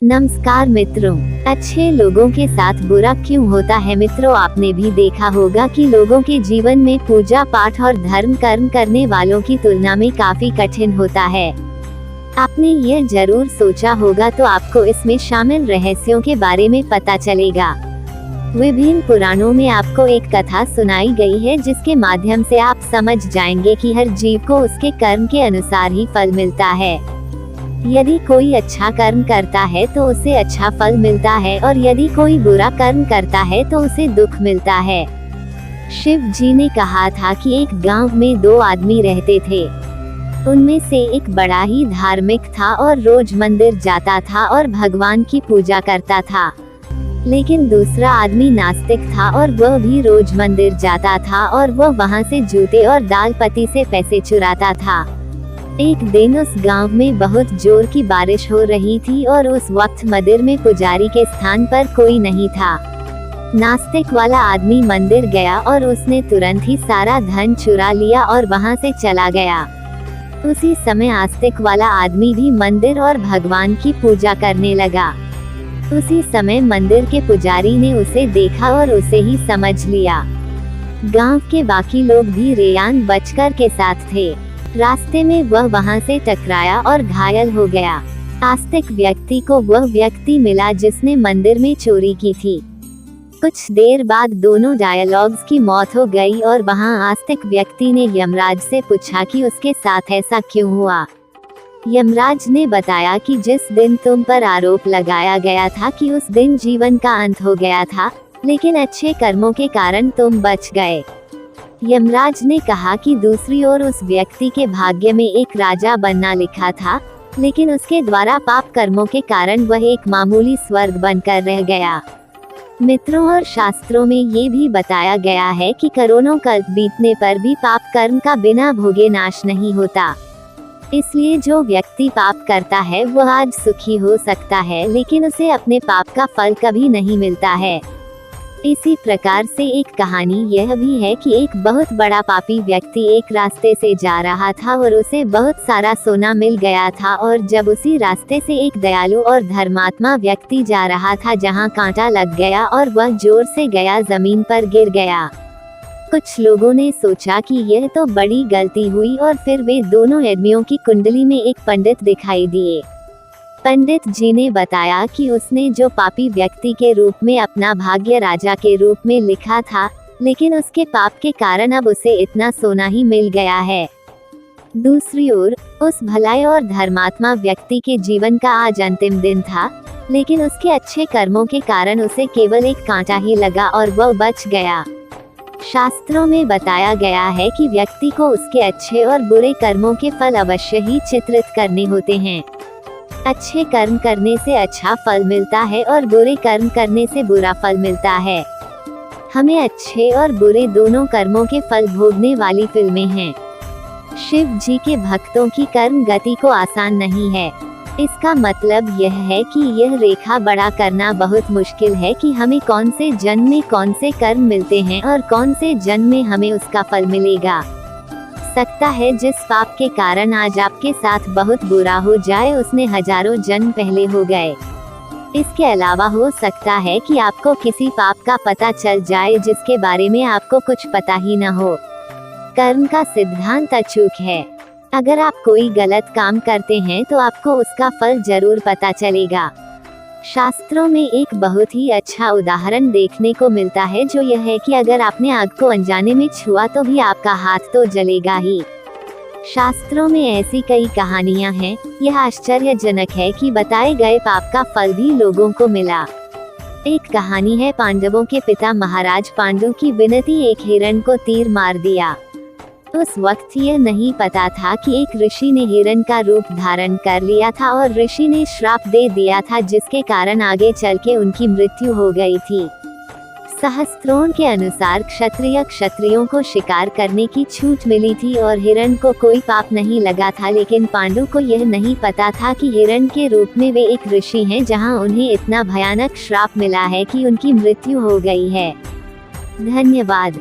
नमस्कार मित्रों, अच्छे लोगों के साथ बुरा क्यों होता है। मित्रों, आपने भी देखा होगा कि लोगों के जीवन में पूजा पाठ और धर्म कर्म करने वालों की तुलना में काफी कठिन होता है। आपने यह जरूर सोचा होगा, तो आपको इसमें शामिल रहस्यों के बारे में पता चलेगा। विभिन्न पुराणों में आपको एक कथा सुनाई गई है, जिसके माध्यम से आप समझ जाएंगे कि हर जीव को उसके कर्म के अनुसार ही फल मिलता है। यदि कोई अच्छा कर्म करता है तो उसे अच्छा फल मिलता है, और यदि कोई बुरा कर्म करता है तो उसे दुख मिलता है। शिव जी ने कहा था कि एक गांव में दो आदमी रहते थे। उनमें से एक बड़ा ही धार्मिक था और रोज मंदिर जाता था और भगवान की पूजा करता था, लेकिन दूसरा आदमी नास्तिक था और वह भी रोज मंदिर जाता था और वह वहां से जूते और दाल पत्ती से पैसे चुराता था। एक दिन उस गांव में बहुत जोर की बारिश हो रही थी और उस वक्त मंदिर में पुजारी के स्थान पर कोई नहीं था। नास्तिक वाला आदमी मंदिर गया और उसने तुरंत ही सारा धन चुरा लिया और वहां से चला गया। उसी समय आस्तिक वाला आदमी भी मंदिर और भगवान की पूजा करने लगा। उसी समय मंदिर के पुजारी ने उसे देखा और उसे ही समझ लिया। गांव के बाकी लोग भी रेयान बचकर के साथ थे। रास्ते में वह वहां से टकराया और घायल हो गया। आस्तिक व्यक्ति को वह व्यक्ति मिला जिसने मंदिर में चोरी की थी। कुछ देर बाद दोनों डायलॉग्स की मौत हो गई और वहां आस्तिक व्यक्ति ने यमराज से पूछा कि उसके साथ ऐसा क्यों हुआ। यमराज ने बताया कि जिस दिन तुम पर आरोप लगाया गया था कि उस दिन जीवन का अंत हो गया था, लेकिन अच्छे कर्मों के कारण तुम बच गए। यमराज ने कहा कि दूसरी ओर उस व्यक्ति के भाग्य में एक राजा बनना लिखा था, लेकिन उसके द्वारा पाप कर्मों के कारण वह एक मामूली स्वर्ग बनकर रह गया। मित्रों, और शास्त्रों में ये भी बताया गया है कि करोड़ों कल्प बीतने पर भी पाप कर्म का बिना भोगे नाश नहीं होता। इसलिए जो व्यक्ति पाप करता है वह आज सुखी हो सकता है, लेकिन उसे अपने पाप का फल कभी नहीं मिलता है। इसी प्रकार से एक कहानी यह भी है कि एक बहुत बड़ा पापी व्यक्ति एक रास्ते से जा रहा था और उसे बहुत सारा सोना मिल गया था, और जब उसी रास्ते से एक दयालु और धर्मात्मा व्यक्ति जा रहा था, जहां कांटा लग गया और वह जोर से गया जमीन पर गिर गया। कुछ लोगों ने सोचा कि यह तो बड़ी गलती हुई, और फिर वे दोनों आदमियों की कुंडली में एक पंडित दिखाई दिए। पंडित जी ने बताया कि उसने जो पापी व्यक्ति के रूप में अपना भाग्य राजा के रूप में लिखा था, लेकिन उसके पाप के कारण अब उसे इतना सोना ही मिल गया है। दूसरी ओर उस भलाई और धर्मात्मा व्यक्ति के जीवन का आज अंतिम दिन था, लेकिन उसके अच्छे कर्मों के कारण उसे केवल एक कांटा ही लगा और वह बच गया। शास्त्रों में बताया गया है कि व्यक्ति को उसके अच्छे और बुरे कर्मों के फल अवश्य ही चित्रित करने होते हैं। अच्छे कर्म करने से अच्छा फल मिलता है और बुरे कर्म करने से बुरा फल मिलता है। हमें अच्छे और बुरे दोनों कर्मों के फल भोगने वाली फिल्में हैं। शिव जी के भक्तों की कर्म गति को आसान नहीं है। इसका मतलब यह है कि यह रेखा बड़ा करना बहुत मुश्किल है कि हमें कौन से जन्म में कौन से कर्म मिलते हैं और कौन से जन्म में हमें उसका फल मिलेगा। सकता है जिस पाप के कारण आज आपके साथ बहुत बुरा हो जाए, उसने हजारों जन्म पहले हो गए। इसके अलावा हो सकता है कि आपको किसी पाप का पता चल जाए जिसके बारे में आपको कुछ पता ही न हो। कर्म का सिद्धांत अचूक है। अगर आप कोई गलत काम करते हैं तो आपको उसका फल जरूर पता चलेगा। शास्त्रों में एक बहुत ही अच्छा उदाहरण देखने को मिलता है, जो यह है कि अगर आपने आग को अनजाने में छुआ तो भी आपका हाथ तो जलेगा ही। शास्त्रों में ऐसी कई कहानियां हैं। यह आश्चर्यजनक है कि बताए गए पाप का फल भी लोगों को मिला। एक कहानी है पांडवों के पिता महाराज पांडु की विनती। एक हिरण को तीर मार दिया। उस वक्त यह नहीं पता था कि एक ऋषि ने हिरण का रूप धारण कर लिया था और ऋषि ने श्राप दे दिया था, जिसके कारण आगे चल के उनकी मृत्यु हो गई थी। सहस्त्रों के अनुसार क्षत्रियों को शिकार करने की छूट मिली थी और हिरण को कोई पाप नहीं लगा था, लेकिन पांडु को यह नहीं पता था कि हिरण के रूप में वे एक ऋषि हैं, जहां उन्हें इतना भयानक श्राप मिला है कि उनकी मृत्यु हो गई है। धन्यवाद।